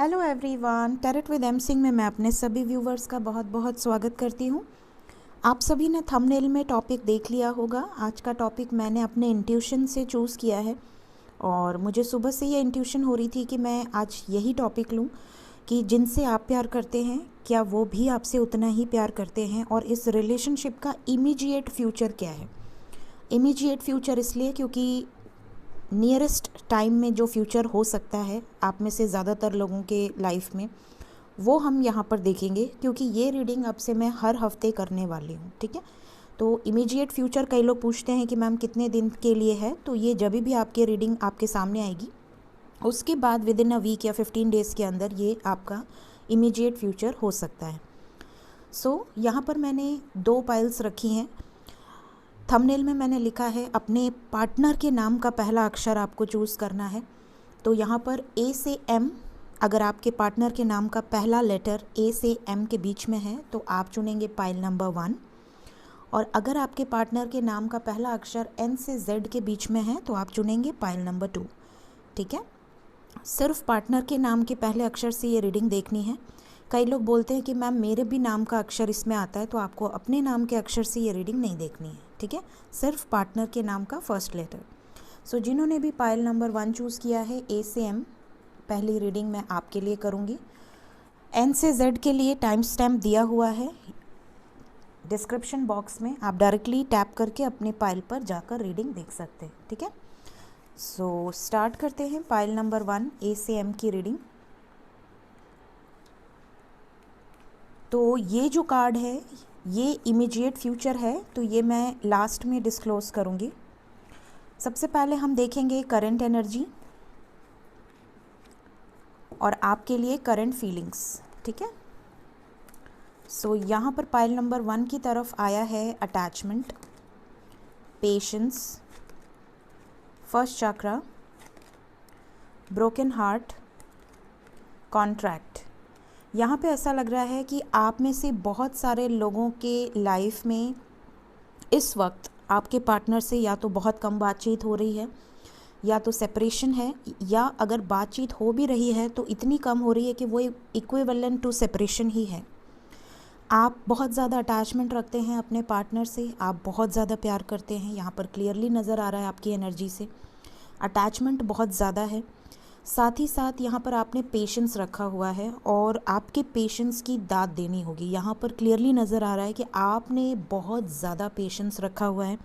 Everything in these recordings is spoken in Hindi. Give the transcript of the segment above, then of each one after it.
Hello everyone, tarot with M Singh में मैं अपने सभी व्यूवर्स का बहुत बहुत स्वागत करती हूँ। आप सभी ने थंबनेल में टॉपिक देख लिया होगा। आज का टॉपिक मैंने अपने इंट्यूशन से चूज़ किया है और मुझे सुबह से ये इंट्यूशन हो रही थी कि मैं आज यही टॉपिक लूँ कि जिनसे आप प्यार करते हैं क्या वो भी आपसे उतना ही प्यार करते हैं, और इस रिलेशनशिप का इमीडिएट फ्यूचर क्या है। इमीडिएट फ्यूचर इसलिए क्योंकि नियरेस्ट टाइम में जो फ्यूचर हो सकता है आप में से ज़्यादातर लोगों के लाइफ में, वो हम यहाँ पर देखेंगे, क्योंकि ये रीडिंग अब से मैं हर हफ्ते करने वाली हूँ। ठीक है, तो इमीडिएट फ्यूचर कई लोग पूछते हैं कि मैम कितने दिन के लिए है, तो ये जब भी आपकी रीडिंग आपके सामने आएगी उसके बाद विद इन अ वीक या 15 डेज़ के अंदर ये आपका इमीडिएट फ्यूचर हो सकता है। यहाँ पर मैंने 2 पाइल्स रखी हैं। थंबनेल में मैंने लिखा है अपने पार्टनर के नाम का पहला अक्षर आपको चूज़ करना है। तो यहाँ पर ए से एम, अगर आपके पार्टनर के नाम का पहला लेटर ए से एम के बीच में है तो आप चुनेंगे पाइल नंबर 1, और अगर आपके पार्टनर के नाम का पहला अक्षर एन से जेड के बीच में है तो आप चुनेंगे पाइल नंबर 2। ठीक है, सिर्फ पार्टनर के नाम के पहले अक्षर से ये रीडिंग देखनी है। कई लोग बोलते हैं कि मैम मेरे भी नाम का अक्षर इसमें आता है, तो आपको अपने नाम के अक्षर से ये रीडिंग नहीं देखनी है। ठीक है, सिर्फ पार्टनर के नाम का फर्स्ट लेटर। जिन्होंने भी पाइल नंबर 1 चूज़ किया है, ए से एम, पहली रीडिंग मैं आपके लिए करूँगी। एन से जेड के लिए टाइम स्टैम्प दिया हुआ है डिस्क्रिप्शन बॉक्स में, आप डायरेक्टली टैप करके अपने पाइल पर जाकर रीडिंग देख सकते हैं। ठीक है, स्टार्ट करते हैं पाइल नंबर 1 ए से एम की रीडिंग। तो ये जो कार्ड है ये इमीडिएट फ्यूचर है, तो ये मैं लास्ट में डिस्क्लोज करूँगी। सबसे पहले हम देखेंगे करंट एनर्जी और आपके लिए करंट फीलिंग्स। ठीक है, यहाँ पर पाइल नंबर 1 की तरफ आया है अटैचमेंट, पेशेंस, फर्स्ट चक्रा, ब्रोकन हार्ट, कॉन्ट्रैक्ट। यहाँ पे ऐसा लग रहा है कि आप में से बहुत सारे लोगों के लाइफ में इस वक्त आपके पार्टनर से या तो बहुत कम बातचीत हो रही है, या तो सेपरेशन है, या अगर बातचीत हो भी रही है तो इतनी कम हो रही है कि वो इक्विवेलेंट टू सेपरेशन ही है। आप बहुत ज़्यादा अटैचमेंट रखते हैं अपने पार्टनर से, आप बहुत ज़्यादा प्यार करते हैं। यहाँ पर क्लियरली नज़र आ रहा है आपकी एनर्जी से अटैचमेंट बहुत ज़्यादा है। साथ ही साथ यहाँ पर आपने पेशेंस रखा हुआ है और आपके पेशेंस की दाद देनी होगी। यहाँ पर क्लियरली नज़र आ रहा है कि आपने बहुत ज़्यादा पेशेंस रखा हुआ है।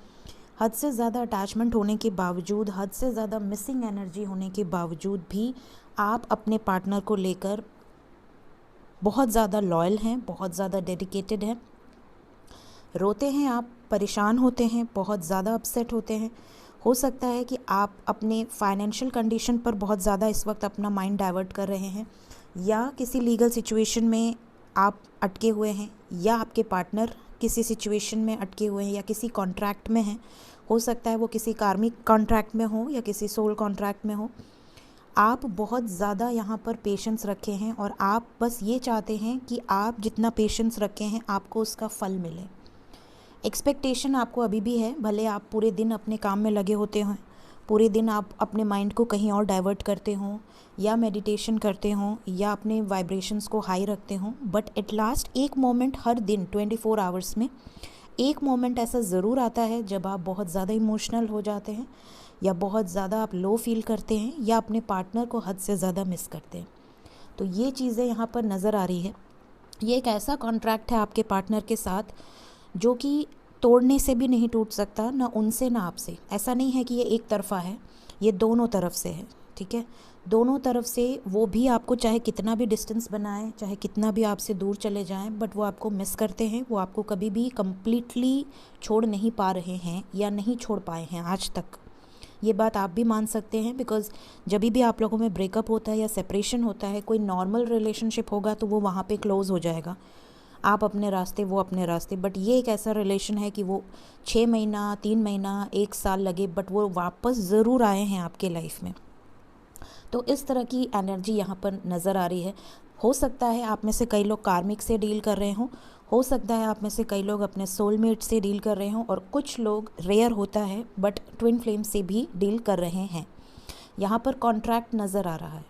हद से ज़्यादा अटैचमेंट होने के बावजूद, हद से ज़्यादा मिसिंग एनर्जी होने के बावजूद भी आप अपने पार्टनर को लेकर बहुत ज़्यादा लॉयल हैं, बहुत ज़्यादा डेडिकेटेड हैं। रोते हैं आप, परेशान होते हैं, बहुत ज़्यादा अपसेट होते हैं। हो सकता है कि आप अपने फाइनेंशियल कंडीशन पर बहुत ज़्यादा इस वक्त अपना माइंड डाइवर्ट कर रहे हैं, या किसी लीगल सिचुएशन में आप अटके हुए हैं, या आपके पार्टनर किसी सिचुएशन में अटके हुए हैं, या किसी कॉन्ट्रैक्ट में हैं। हो सकता है वो किसी कार्मिक कॉन्ट्रैक्ट में हो या किसी सोल कॉन्ट्रैक्ट में हो। आप बहुत ज़्यादा यहाँ पर पेशेंस रखे हैं और आप बस ये चाहते हैं कि आप जितना पेशेंस रखे हैं आपको उसका फल मिले। एक्सपेक्टेशन आपको अभी भी है, भले आप पूरे दिन अपने काम में लगे होते हैं, पूरे दिन आप अपने माइंड को कहीं और डाइवर्ट करते हों, या मेडिटेशन करते हों, या अपने वाइब्रेशंस को हाई रखते हों, बट एट लास्ट एक मोमेंट हर दिन 24 आवर्स में एक मोमेंट ऐसा ज़रूर आता है जब आप बहुत ज़्यादा इमोशनल हो जाते हैं, या बहुत ज़्यादा आप लो फील करते हैं, या अपने पार्टनर को हद से ज़्यादा मिस करते हैं। तो ये चीज़ें यहाँ पर नज़र आ रही है। ये एक ऐसा कॉन्ट्रैक्ट है आपके पार्टनर के साथ जो कि तोड़ने से भी नहीं टूट सकता, ना उनसे ना आपसे। ऐसा नहीं है कि ये एक तरफ़ा है, ये दोनों तरफ से है। ठीक है, दोनों तरफ से वो भी आपको चाहे कितना भी डिस्टेंस बनाएं, चाहे कितना भी आपसे दूर चले जाएं, बट वो आपको मिस करते हैं। वो आपको कभी भी कम्प्लीटली छोड़ नहीं पा रहे हैं या नहीं छोड़ पाए हैं आज तक। ये बात आप भी मान सकते हैं, बिकॉज़ जब भी आप लोगों में ब्रेकअप होता है या सेपरेशन होता है, कोई नॉर्मल रिलेशनशिप होगा तो वो वहाँ पे क्लोज़ हो जाएगा, आप अपने रास्ते, वो अपने रास्ते। बट ये एक ऐसा रिलेशन है कि वो 6 महीना, 3 महीना, 1 साल लगे, बट वो वापस ज़रूर आए हैं आपके लाइफ में। तो इस तरह की एनर्जी यहाँ पर नज़र आ रही है। हो सकता है आप में से कई लोग कार्मिक से डील कर रहे हों, हो सकता है आप में से कई लोग अपने सोलमेट से डील कर रहे हों, और कुछ लोग, रेयर होता है बट ट्विन फ्लेम से भी डील कर रहे हैं। यहाँ पर कॉन्ट्रैक्ट नज़र आ रहा है।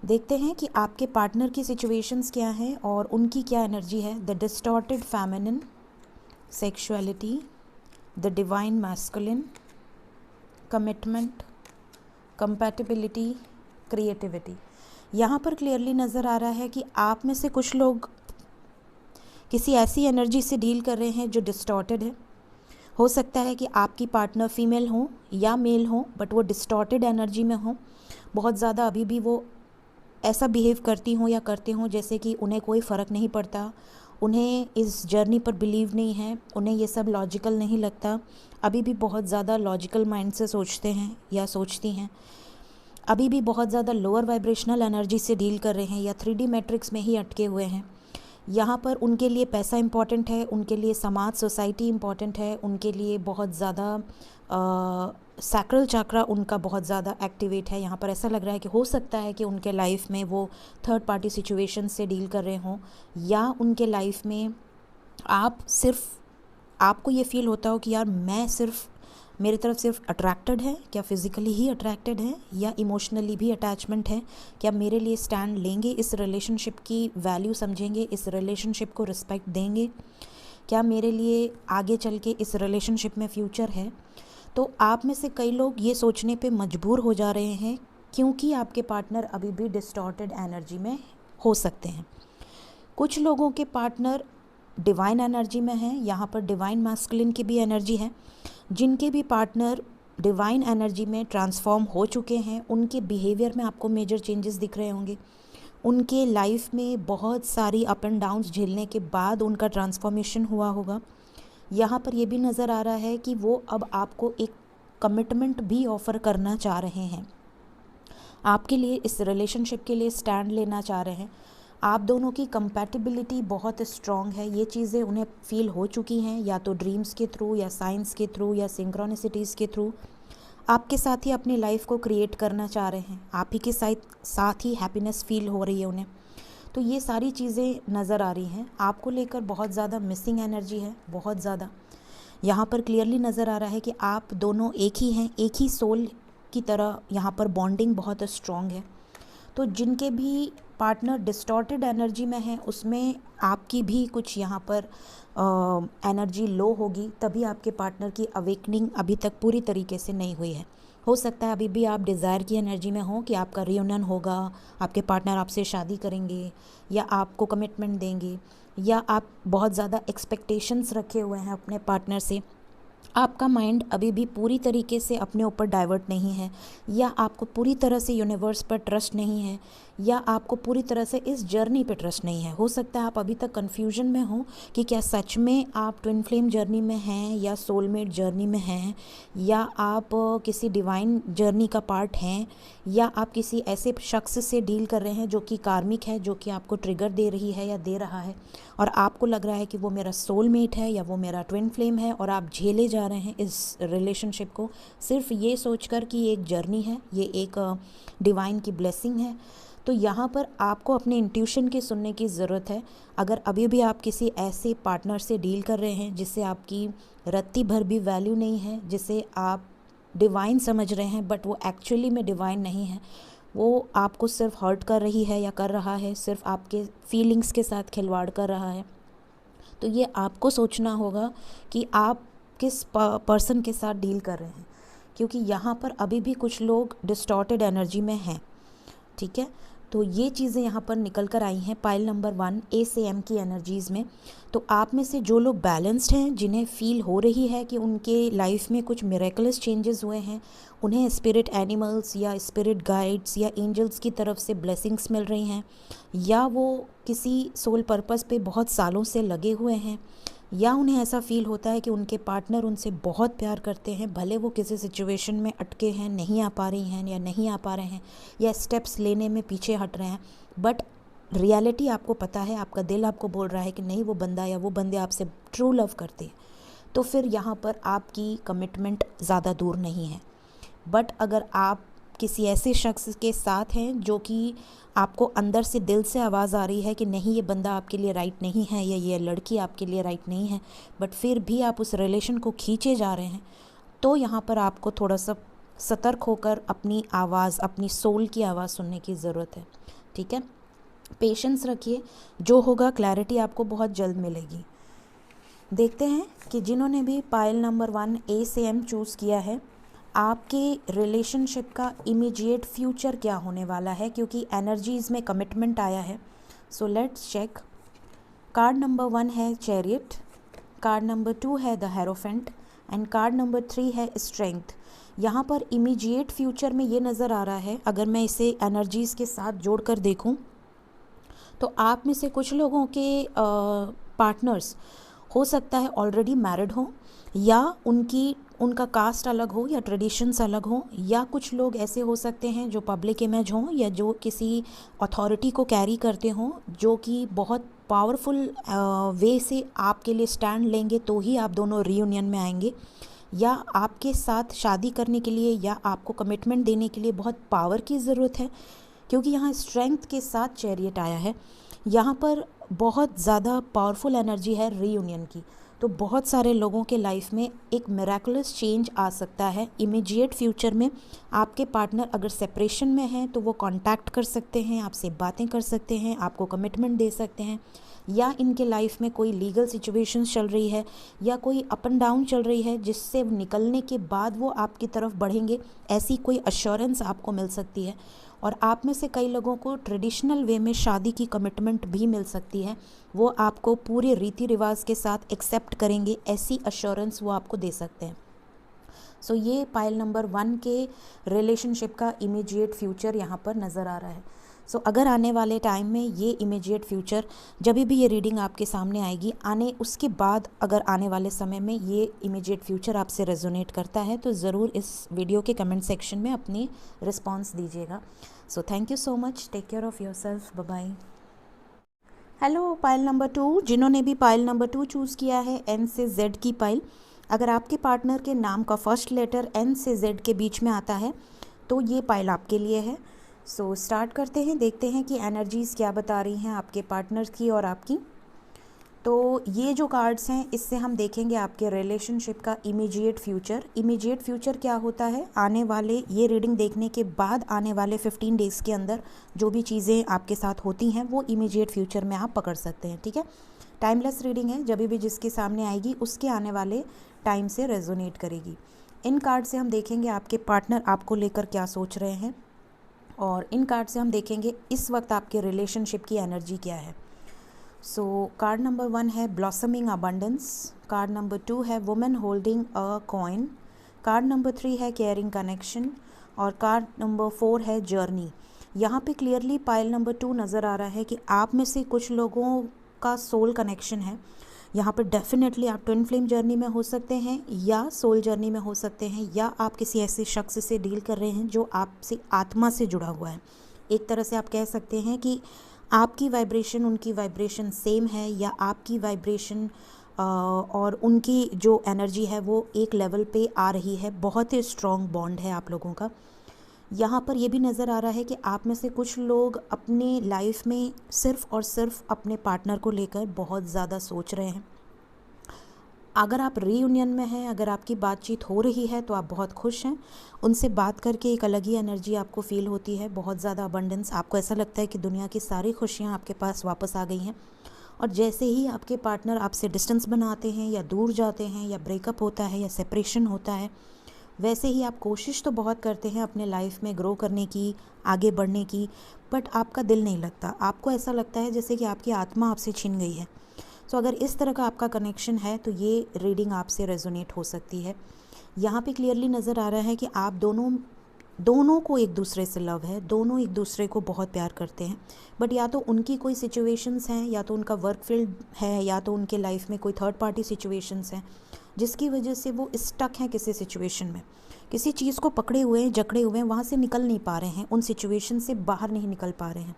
देखते हैं कि आपके पार्टनर की सिचुएशंस क्या हैं और उनकी क्या एनर्जी है। The distorted feminine, sexuality, the divine masculine, commitment, compatibility, creativity. यहाँ पर क्लियरली नज़र आ रहा है कि आप में से कुछ लोग किसी ऐसी एनर्जी से डील कर रहे हैं जो डिस्टॉर्टेड है। हो सकता है कि आपकी पार्टनर फीमेल हो या मेल हो, बट वो डिस्टॉर्टेड एनर्जी में हो। बहुत ज़्यादा अभी भी वो ऐसा बिहेव करती हों या करते हों जैसे कि उन्हें कोई फ़र्क नहीं पड़ता, उन्हें इस जर्नी पर बिलीव नहीं है, उन्हें ये सब लॉजिकल नहीं लगता। अभी भी बहुत ज़्यादा लॉजिकल माइंड से सोचते हैं या सोचती हैं। अभी भी बहुत ज़्यादा लोअर वाइब्रेशनल एनर्जी से डील कर रहे हैं या 3D मैट्रिक्स में ही अटके हुए हैं। यहाँ पर उनके लिए पैसा इम्पॉर्टेंट है, उनके लिए समाज सोसाइटी इम्पॉर्टेंट है, उनके लिए बहुत ज़्यादा सैक्रल चक्रा उनका बहुत ज़्यादा एक्टिवेट है। यहाँ पर ऐसा लग रहा है कि हो सकता है कि उनके लाइफ में वो थर्ड पार्टी सिचुएशन से डील कर रहे हों, या उनके लाइफ में आपको ये फील होता हो कि यार मैं सिर्फ मेरी तरफ सिर्फ अट्रैक्टेड है, क्या फिज़िकली ही अट्रैक्टेड है या इमोशनली भी अटैचमेंट है, क्या मेरे लिए स्टैंड लेंगे, इस रिलेशनशिप की वैल्यू समझेंगे, इस रिलेशनशिप को रिस्पेक्ट देंगे, क्या मेरे लिए आगे चल के इस रिलेशनशिप में फ्यूचर है। तो आप में से कई लोग ये सोचने पे मजबूर हो जा रहे हैं क्योंकि आपके पार्टनर अभी भी डिस्टॉर्टेड एनर्जी में हो सकते हैं। कुछ लोगों के पार्टनर डिवाइन एनर्जी में हैं, यहाँ पर डिवाइन मैस्कुलिन की भी एनर्जी है। जिनके भी पार्टनर डिवाइन एनर्जी में ट्रांसफॉर्म हो चुके हैं, उनके बिहेवियर में आपको मेजर चेंजेस दिख रहे होंगे। उनके लाइफ में बहुत सारी अप एंड डाउन्स झेलने के बाद उनका ट्रांसफॉर्मेशन हुआ होगा। यहाँ पर ये भी नज़र आ रहा है कि वो अब आपको एक कमिटमेंट भी ऑफ़र करना चाह रहे हैं, आपके लिए इस रिलेशनशिप के लिए स्टैंड लेना चाह रहे हैं। आप दोनों की कंपैटिबिलिटी बहुत स्ट्रॉन्ग है, ये चीज़ें उन्हें फील हो चुकी हैं, या तो ड्रीम्स के थ्रू या साइंस के थ्रू या सिंक्रोनिसिटीज़ के थ्रू आपके साथ ही अपनी लाइफ को क्रिएट करना चाह रहे हैं। आप ही के साथ ही हैप्पीनेस फील हो रही है उन्हें। तो ये सारी चीज़ें नज़र आ रही हैं। आपको लेकर बहुत ज़्यादा मिसिंग एनर्जी है, बहुत ज़्यादा। यहाँ पर क्लियरली नज़र आ रहा है कि आप दोनों एक ही हैं, एक ही सोल की तरह यहाँ पर बॉन्डिंग बहुत स्ट्रॉन्ग है। तो जिनके भी पार्टनर डिस्टॉर्टेड एनर्जी में है, उसमें आपकी भी कुछ यहाँ पर एनर्जी लो होगी, तभी आपके पार्टनर की अवेकनिंग अभी तक पूरी तरीके से नहीं हुई है। हो सकता है अभी भी आप डिज़ायर की एनर्जी में हो कि आपका रियूनियन होगा, आपके पार्टनर आपसे शादी करेंगे या आपको कमिटमेंट देंगे, या आप बहुत ज़्यादा एक्सपेक्टेशंस रखे हुए हैं अपने पार्टनर से। आपका माइंड अभी भी पूरी तरीके से अपने ऊपर डाइवर्ट नहीं है, या आपको पूरी तरह से यूनिवर्स पर ट्रस्ट नहीं है, या आपको पूरी तरह से इस जर्नी पे ट्रस्ट नहीं है। हो सकता है आप अभी तक कन्फ्यूजन में हो कि क्या सच में आप ट्विन फ्लेम जर्नी में हैं या सोलमेट जर्नी में हैं, या आप किसी डिवाइन जर्नी का पार्ट हैं, या आप किसी ऐसे शख्स से डील कर रहे हैं जो कि कार्मिक है, जो कि आपको ट्रिगर दे रही है या दे रहा है, और आपको लग रहा है कि वो मेरा सोलमेट है या वो मेरा ट्विन फ्लेम है, और आप झेले जा रहे हैं इस रिलेशनशिप को सिर्फ ये सोचकर कि ये एक जर्नी है, ये एक डिवाइन की ब्लेसिंग है। तो यहाँ पर आपको अपने इंट्यूशन की सुनने की ज़रूरत है। अगर अभी भी आप किसी ऐसे पार्टनर से डील कर रहे हैं जिससे आपकी रत्ती भर भी वैल्यू नहीं है, जिसे आप डिवाइन समझ रहे हैं बट वो एक्चुअली में डिवाइन नहीं है, वो आपको सिर्फ हर्ट कर रही है या कर रहा है, सिर्फ आपके फीलिंग्स के साथ खिलवाड़ कर रहा है, तो ये आपको सोचना होगा कि आप किस पर्सन के साथ डील कर रहे हैं, क्योंकि यहाँ पर अभी भी कुछ लोग डिस्टॉर्टेड एनर्जी में हैं। ठीक है, तो ये चीज़ें यहाँ पर निकल कर आई हैं पाइल नंबर 1 ए से एम की एनर्जीज़ में। तो आप में से जो लोग बैलेंस्ड हैं, जिन्हें फील हो रही है कि उनके लाइफ में कुछ मिरेकलस चेंजेस हुए हैं, उन्हें स्पिरिट एनिमल्स या स्पिरिट गाइड्स या एंजल्स की तरफ से ब्लेसिंग्स मिल रही हैं, या वो किसी सोल पर्पस पे बहुत सालों से लगे हुए हैं, या उन्हें ऐसा फील होता है कि उनके पार्टनर उनसे बहुत प्यार करते हैं, भले वो किसी सिचुएशन में अटके हैं, नहीं आ पा रही हैं या नहीं आ पा रहे हैं, या स्टेप्स लेने में पीछे हट रहे हैं, बट रियलिटी आपको पता है, आपका दिल आपको बोल रहा है कि नहीं, वो बंदा या वो बंदे आपसे ट्रू लव करते हैं। तो फिर यहाँ पर आपकी कमिटमेंट ज़्यादा दूर नहीं है। बट अगर आप किसी ऐसे शख्स के साथ हैं जो कि आपको अंदर से दिल से आवाज़ आ रही है कि नहीं, ये बंदा आपके लिए राइट नहीं है, या ये लड़की आपके लिए राइट नहीं है, बट फिर भी आप उस रिलेशन को खींचे जा रहे हैं, तो यहाँ पर आपको थोड़ा सा सतर्क होकर अपनी आवाज़, अपनी सोल की आवाज़ सुनने की ज़रूरत है। ठीक है, पेशेंस रखिए, जो होगा क्लैरिटी आपको बहुत जल्द मिलेगी। देखते हैं कि जिन्होंने भी पायल नंबर 1 A से M चूज़ किया है, आपके रिलेशनशिप का इमीडिएट फ्यूचर क्या होने वाला है, क्योंकि एनर्जीज़ में कमिटमेंट आया है। So let's check. Card number 1 है चैरियट, कार्ड नंबर 2 है the hierophant and card number 3 है स्ट्रेंथ। यहाँ पर इमीडिएट फ्यूचर में ये नज़र आ रहा है, अगर मैं इसे एनर्जीज़ के साथ जोड़कर देखूँ तो आप में से कुछ लोगों के पार्टनर्स हो सकता है ऑलरेडी मैरिड हो, या उनका कास्ट अलग हो, या ट्रेडिशंस अलग हो, या कुछ लोग ऐसे हो सकते हैं जो पब्लिक इमेज हों, या जो किसी अथॉरिटी को कैरी करते हों, जो कि बहुत पावरफुल वे से आपके लिए स्टैंड लेंगे तो ही आप दोनों रीयूनियन में आएंगे, या आपके साथ शादी करने के लिए या आपको कमिटमेंट देने के लिए बहुत पावर की ज़रूरत है, क्योंकि यहाँ स्ट्रेंथ के साथ चैरियट आया है। यहाँ पर बहुत ज़्यादा पावरफुल एनर्जी है रीयूनियन की। तो बहुत सारे लोगों के लाइफ में एक मिरेकुलस चेंज आ सकता है इमीडिएट फ्यूचर में। आपके पार्टनर अगर सेपरेशन में हैं तो वो कांटेक्ट कर सकते हैं, आपसे बातें कर सकते हैं, आपको कमिटमेंट दे सकते हैं, या इनके लाइफ में कोई लीगल सिचुएशंस चल रही है या कोई अप एंड डाउन चल रही है, जिससे निकलने के बाद वो आपकी तरफ बढ़ेंगे, ऐसी कोई अश्योरेंस आपको मिल सकती है। और आप में से कई लोगों को ट्रेडिशनल वे में शादी की कमिटमेंट भी मिल सकती है, वो आपको पूरे रीति रिवाज के साथ एक्सेप्ट करेंगे, ऐसी अश्योरेंस वो आपको दे सकते हैं। सो ये पाइल नंबर 1 के रिलेशनशिप का इमीडिएट फ्यूचर यहाँ पर नज़र आ रहा है। सो अगर आने वाले टाइम में ये इमीडिएट फ्यूचर, जब भी ये रीडिंग आपके सामने आएगी, उसके बाद अगर आने वाले समय में ये इमीडिएट फ्यूचर आपसे रेजोनेट करता है तो ज़रूर इस वीडियो के कमेंट सेक्शन में अपनी रिस्पॉन्स दीजिएगा। So thank you so much, take care of yourself, bye bye. Hello pile number 2, जिन्होंने भी पाइल नंबर 2 चूज़ किया है, N से Z की पाइल। अगर आपके पार्टनर के नाम का फर्स्ट लेटर N से Z के बीच में आता है तो ये पाइल आपके लिए है। सो स्टार्ट करते हैं, देखते हैं कि एनर्जीज़ क्या बता रही हैं आपके पार्टनर की और आपकी। तो ये जो कार्ड्स हैं, इससे हम देखेंगे आपके रिलेशनशिप का इमीडिएट फ्यूचर। इमीडिएट फ्यूचर क्या होता है, आने वाले, ये रीडिंग देखने के बाद आने वाले 15 डेज़ के अंदर जो भी चीज़ें आपके साथ होती हैं वो इमीडिएट फ्यूचर में आप पकड़ सकते हैं। ठीक है, टाइमलेस रीडिंग है, जब भी जिसके सामने आएगी उसके आने वाले टाइम से रेजोनेट करेगी। इन कार्ड से हम देखेंगे आपके पार्टनर आपको लेकर क्या सोच रहे हैं, और इन कार्ड से हम देखेंगे इस वक्त आपके रिलेशनशिप की एनर्जी क्या है। सो कार्ड नंबर 1 है ब्लॉसमिंग अबंडेंस, कार्ड नंबर 2 है women holding a coin, card number 3 है केयरिंग कनेक्शन, और कार्ड नंबर 4 है जर्नी। यहाँ पे क्लियरली पाइल नंबर 2 नज़र आ रहा है कि आप में से कुछ लोगों का सोल कनेक्शन है। यहाँ पर डेफिनेटली आप ट्विन फ्लेम जर्नी में हो सकते हैं, या सोल जर्नी में हो सकते हैं, या आप किसी ऐसे शख्स से डील कर रहे हैं जो आपसे आत्मा से जुड़ा हुआ है। एक तरह से आप कह सकते हैं कि आपकी वाइब्रेशन उनकी वाइब्रेशन सेम है, या आपकी वाइब्रेशन और उनकी जो एनर्जी है वो एक लेवल पे आ रही है। बहुत ही स्ट्रॉन्ग बॉन्ड है आप लोगों का। यहाँ पर ये भी नज़र आ रहा है कि आप में से कुछ लोग अपने लाइफ में सिर्फ़ और सिर्फ अपने पार्टनर को लेकर बहुत ज़्यादा सोच रहे हैं। अगर आप रीयूनियन में हैं, अगर आपकी बातचीत हो रही है तो आप बहुत खुश हैं, उनसे बात करके एक अलग ही एनर्जी आपको फ़ील होती है, बहुत ज़्यादा अबंडेंस। आपको ऐसा लगता है कि दुनिया की सारी खुशियाँ आपके पास वापस आ गई हैं। और जैसे ही आपके पार्टनर आपसे डिस्टेंस बनाते हैं, या दूर जाते हैं, या ब्रेकअप होता है, या सेपरेशन होता है, वैसे ही आप कोशिश तो बहुत करते हैं अपने लाइफ में ग्रो करने की, आगे बढ़ने की, बट आपका दिल नहीं लगता। आपको ऐसा लगता है जैसे कि आपकी आत्मा आपसे छिन गई है। सो अगर इस तरह का आपका कनेक्शन है तो ये रीडिंग आपसे रेजोनेट हो सकती है। यहाँ पे क्लियरली नज़र आ रहा है कि आप दोनों को एक दूसरे से लव है, दोनों एक दूसरे को बहुत प्यार करते हैं, बट या तो उनकी कोई सिचुएशंस हैं, या तो उनका वर्क फील्ड है, या तो उनके लाइफ में कोई थर्ड पार्टी सिचुएशंस हैं, जिसकी वजह से वो स्टक हैं किसी सिचुएशन में, किसी चीज़ को पकड़े हुए हैं, जकड़े हुए हैं, वहाँ से निकल नहीं पा रहे हैं, उन सिचुएशन से बाहर नहीं निकल पा रहे हैं।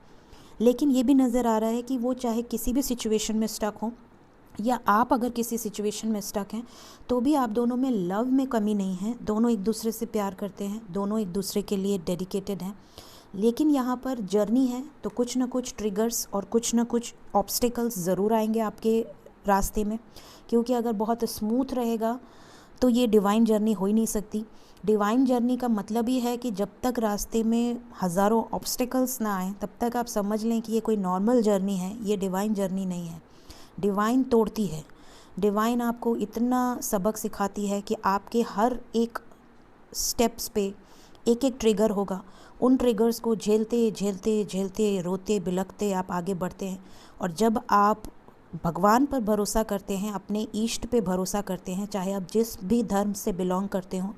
लेकिन ये भी नज़र आ रहा है कि वो चाहे किसी भी सिचुएशन में स्टक हों, या आप अगर किसी सिचुएशन में स्टक हैं, तो भी आप दोनों में लव में कमी नहीं है, दोनों एक दूसरे से प्यार करते हैं, दोनों एक दूसरे के लिए डेडिकेटेड हैं। लेकिन यहाँ पर जर्नी है तो कुछ ना कुछ ट्रिगर्स और कुछ ना कुछ ऑब्स्टिकल्स ज़रूर आएंगे आपके रास्ते में, क्योंकि अगर बहुत स्मूथ रहेगा तो ये डिवाइन जर्नी हो ही नहीं सकती। डिवाइन जर्नी का मतलब ही है कि जब तक रास्ते में हज़ारों ऑब्स्टिकल्स ना आए तब तक आप समझ लें कि ये कोई नॉर्मल जर्नी है, ये डिवाइन जर्नी नहीं है। डिवाइन तोड़ती है। डिवाइन आपको इतना सबक सिखाती है कि आपके हर एक स्टेप्स पे एक एक ट्रिगर होगा। उन ट्रिगर्स को झेलते झेलते झेलते रोते बिलखते आप आगे बढ़ते हैं। और जब आप भगवान पर भरोसा करते हैं, अपने ईष्ट पे भरोसा करते हैं, चाहे आप जिस भी धर्म से बिलोंग करते हो,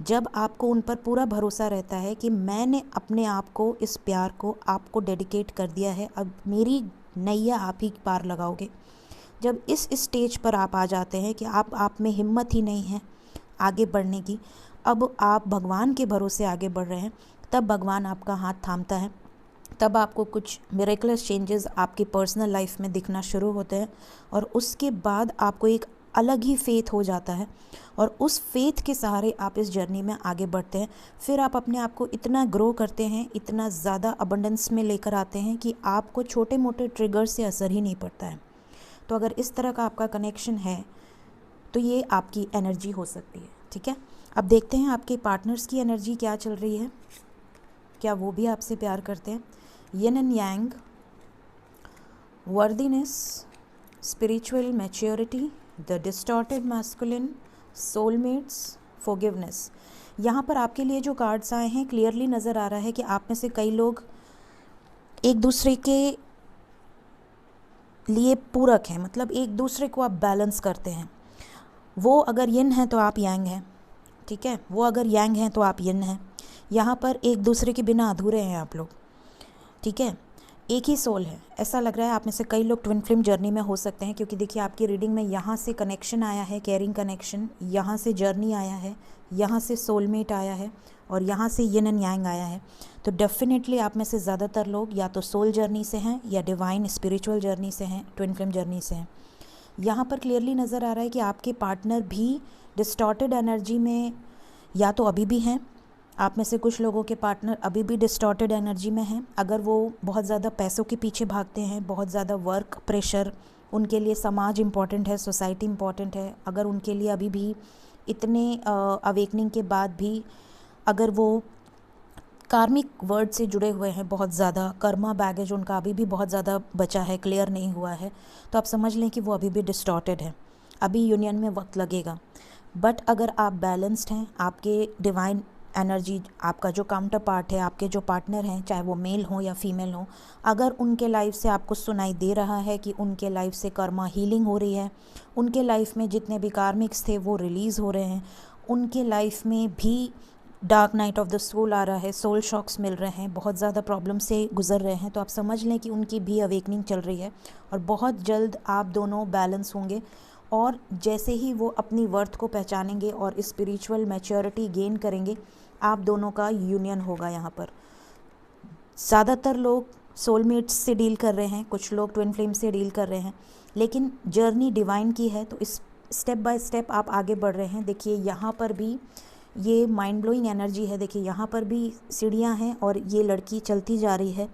जब आपको उन पर पूरा भरोसा रहता है कि मैंने अपने आप को, इस प्यार को आपको डेडिकेट कर दिया है, अब मेरी नैया आप ही पार लगाओगे। जब इस स्टेज पर आप आ जाते हैं कि आप में हिम्मत ही नहीं है आगे बढ़ने की, अब आप भगवान के भरोसे आगे बढ़ रहे हैं, तब भगवान आपका हाथ थामता है। तब आपको कुछ मिरेकलस चेंजेस आपकी पर्सनल लाइफ में दिखना शुरू होते हैं और उसके बाद आपको एक अलग ही फेथ हो जाता है और उस फेथ के सहारे आप इस जर्नी में आगे बढ़ते हैं। फिर आप अपने आप को इतना ग्रो करते हैं, इतना ज़्यादा अबंडेंस में लेकर आते हैं कि आपको छोटे मोटे ट्रिगर से असर ही नहीं पड़ता है। तो अगर इस तरह का आपका कनेक्शन है तो ये आपकी एनर्जी हो सकती है। ठीक है, अब देखते हैं आपके पार्टनर्स की एनर्जी क्या चल रही है, क्या वो भी आपसे प्यार करते हैं। Yin and yang, worthiness, spiritual maturity, the distorted masculine, soulmates, forgiveness. यहाँ पर आपके लिए जो कार्ड्स आए हैं क्लियरली नज़र आ रहा है कि आप में से कई लोग एक दूसरे के लिए पूरक हैं, मतलब एक दूसरे को आप बैलेंस करते हैं। वो अगर यिन है तो आप यांग हैं, ठीक है, वो अगर यांग हैं तो आप यिन हैं। यहाँ पर एक दूसरे के बिना अधूरे हैं आप लोग, ठीक है, एक ही सोल है। ऐसा लग रहा है आप में से कई लोग ट्विन फ्लेम जर्नी में हो सकते हैं, क्योंकि देखिए आपकी रीडिंग में यहाँ से कनेक्शन आया है, केयरिंग कनेक्शन, यहाँ से जर्नी आया है, यहाँ से सोलमेट आया है और यहाँ से यिन एंड यांग आया है। तो डेफिनेटली आप में से ज़्यादातर लोग या तो सोल जर्नी से हैं या डिवाइन स्पिरिचुअल जर्नी से हैं, ट्विन फ्लेम जर्नी से हैं। यहाँ पर क्लियरली नज़र आ रहा है कि आपके पार्टनर भी डिस्टॉर्टेड एनर्जी में या तो अभी भी हैं, आप में से कुछ लोगों के पार्टनर अभी भी डिस्टॉर्टेड एनर्जी में हैं। अगर वो बहुत ज़्यादा पैसों के पीछे भागते हैं, बहुत ज़्यादा वर्क प्रेशर, उनके लिए समाज इम्पॉर्टेंट है, सोसाइटी इम्पॉर्टेंट है, अगर उनके लिए अभी भी इतने अवेकनिंग के बाद भी अगर वो कार्मिक वर्ड से जुड़े हुए हैं, बहुत ज़्यादा कर्मा बैगेज उनका अभी भी बहुत ज़्यादा बचा है, क्लियर नहीं हुआ है, तो आप समझ लें कि वो अभी भी डिस्टॉर्टेड है, अभी यूनियन में वक्त लगेगा। बट अगर आप बैलेंस्ड हैं, आपके डिवाइन एनर्जी, आपका जो काउंटर पार्ट है, आपके जो पार्टनर हैं, चाहे वो मेल हो या फीमेल हो, अगर उनके लाइफ से आपको सुनाई दे रहा है कि उनके लाइफ से कर्मा हीलिंग हो रही है, उनके लाइफ में जितने भी कार्मिक्स थे वो रिलीज़ हो रहे हैं, उनके लाइफ में भी dark night of the soul आ रहा है, सोल शॉक्स मिल रहे हैं, बहुत ज़्यादा प्रॉब्लम से गुजर रहे हैं, तो आप समझ लें कि उनकी भी अवेकनिंग चल रही है और बहुत जल्द आप दोनों बैलेंस होंगे। और जैसे ही वो अपनी वर्थ को पहचानेंगे और स्पिरिचुअल मैच्योरिटी गेन करेंगे, आप दोनों का यूनियन होगा। यहाँ पर ज़्यादातर लोग सोलमेट्स से डील कर रहे हैं, कुछ लोग ट्विन फ्लेम से डील कर रहे हैं, लेकिन जर्नी डिवाइन की है, तो इस स्टेप बाय स्टेप आप आगे बढ़ रहे हैं। देखिए यहाँ पर भी ये माइंड ब्लोइंग एनर्जी है, देखिए यहाँ पर भी सीढ़ियाँ हैं और ये लड़की चलती जा रही है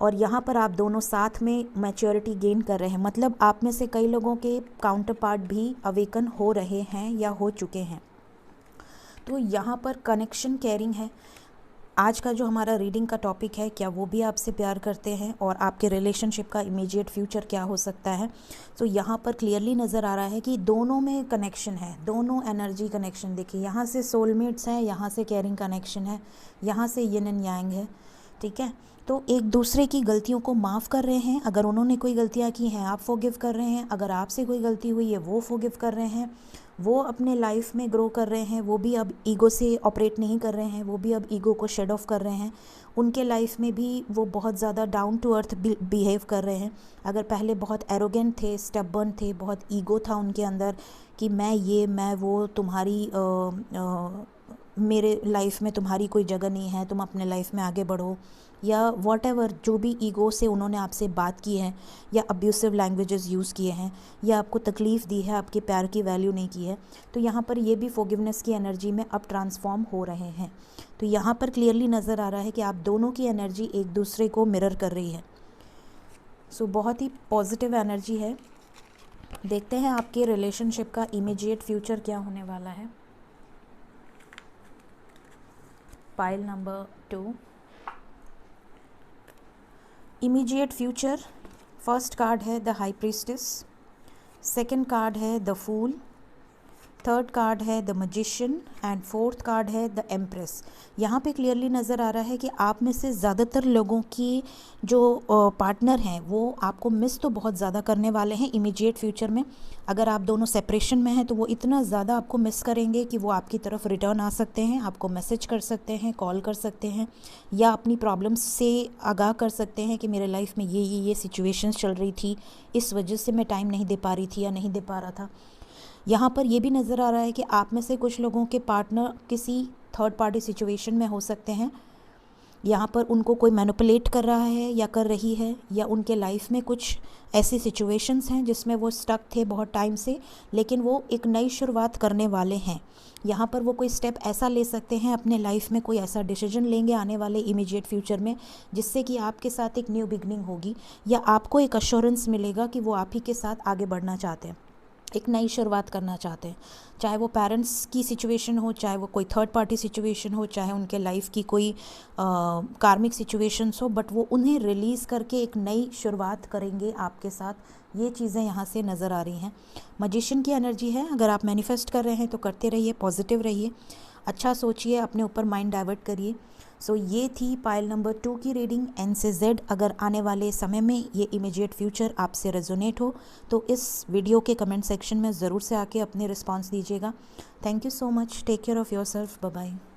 और यहाँ पर आप दोनों साथ में मैच्योरिटी गेन कर रहे हैं, मतलब आप में से कई लोगों के काउंटर पार्ट भी अवेकन हो रहे हैं या हो चुके हैं। तो यहाँ पर कनेक्शन केयरिंग है। आज का जो हमारा रीडिंग का टॉपिक है, क्या वो भी आपसे प्यार करते हैं और आपके रिलेशनशिप का इमीडिएट फ्यूचर क्या हो सकता है। तो यहाँ पर क्लियरली नज़र आ रहा है कि दोनों में कनेक्शन है, दोनों एनर्जी कनेक्शन। देखिए यहाँ से सोलमेट्स हैं, यहाँ से केयरिंग कनेक्शन है, यहाँ से यिन एंड यांग है, ठीक है। तो एक दूसरे की गलतियों को माफ़ कर रहे हैं, अगर उन्होंने कोई गलतियाँ की हैं आप फॉरगिव कर रहे हैं, अगर आपसे कोई गलती हुई है वो फॉरगिव कर रहे हैं, वो अपने लाइफ में ग्रो कर रहे हैं, वो भी अब ईगो से ऑपरेट नहीं कर रहे हैं, वो भी अब ईगो को शेड ऑफ कर रहे हैं। उनके लाइफ में भी वो बहुत ज़्यादा डाउन टू अर्थ बिहेव कर रहे हैं। अगर पहले बहुत एरोगेंट थे, स्टबर्न थे, बहुत ईगो था उनके अंदर कि मैं ये मैं वो, तुम्हारी मेरे लाइफ में तुम्हारी कोई जगह नहीं है, तुम अपने लाइफ में आगे बढ़ो, या वॉटेवर जो भी ईगो से उन्होंने आपसे बात की है, या अब्यूसिव लैंग्वेजेस यूज़ किए हैं, या आपको तकलीफ़ दी है, आपके प्यार की वैल्यू नहीं की है, तो यहाँ पर ये भी फॉरगिवनेस की एनर्जी में अब ट्रांसफॉर्म हो रहे हैं। तो यहाँ पर क्लियरली नज़र आ रहा है कि आप दोनों की एनर्जी एक दूसरे को मिरर कर रही है। सो बहुत ही पॉजिटिव एनर्जी है। देखते हैं आपके रिलेशनशिप का इमीडिएट फ्यूचर क्या होने वाला है। Pile number 2, immediate future. First card है the high priestess, second card है द फूल, थर्ड कार्ड है the magician and fourth card है द एम्प्रेस। यहाँ पे क्लियरली नज़र आ रहा है कि आप में से ज़्यादातर लोगों की जो पार्टनर हैं वो आपको मिस तो बहुत ज़्यादा करने वाले हैं इमीडिएट फ्यूचर में। अगर आप दोनों सेपरेशन में हैं तो वो इतना ज़्यादा आपको मिस करेंगे कि वो आपकी तरफ रिटर्न आ सकते हैं, आपको मैसेज कर सकते हैं, कॉल कर सकते हैं, या अपनी प्रॉब्लम्स से आगाह कर सकते हैं कि मेरे लाइफ में ये सिचुएशंस चल रही थी, इस वजह से मैं टाइम नहीं दे पा रही थी या नहीं दे पा रहा था। यहाँ पर ये भी नज़र आ रहा है कि आप में से कुछ लोगों के पार्टनर किसी थर्ड पार्टी सिचुएशन में हो सकते हैं। यहाँ पर उनको कोई मैनिपुलेट कर रहा है या कर रही है, या उनके लाइफ में कुछ ऐसी सिचुएशंस हैं जिसमें वो स्टक थे बहुत टाइम से, लेकिन वो एक नई शुरुआत करने वाले हैं। यहाँ पर वो कोई स्टेप ऐसा ले सकते हैं अपने लाइफ में, कोई ऐसा डिसीजन लेंगे आने वाले इमीडिएट फ्यूचर में जिससे कि आपके साथ एक न्यू बिगनिंग होगी, या आपको एक अश्योरेंस मिलेगा कि वो आप ही के साथ आगे बढ़ना चाहते हैं, एक नई शुरुआत करना चाहते हैं। चाहे वो पेरेंट्स की सिचुएशन हो, चाहे वो कोई थर्ड पार्टी सिचुएशन हो, चाहे उनके लाइफ की कोई कार्मिक सिचुएशंस हो, बट वो उन्हें रिलीज़ करके एक नई शुरुआत करेंगे आपके साथ। ये चीज़ें यहाँ से नज़र आ रही हैं। मैजिशियन की एनर्जी है। अगर आप मैनिफेस्ट कर रहे हैं तो करते रहिए, पॉजिटिव रहिए, अच्छा सोचिए, अपने ऊपर माइंड डाइवर्ट करिए। सो ये थी पाइल नंबर 2 की रीडिंग एन से जेड। अगर आने वाले समय में ये इमीडिएट फ्यूचर आपसे रेजोनेट हो तो इस वीडियो के कमेंट सेक्शन में ज़रूर से आके अपने रिस्पॉन्स दीजिएगा। Thank you so much. Take care of yourself. Bye bye.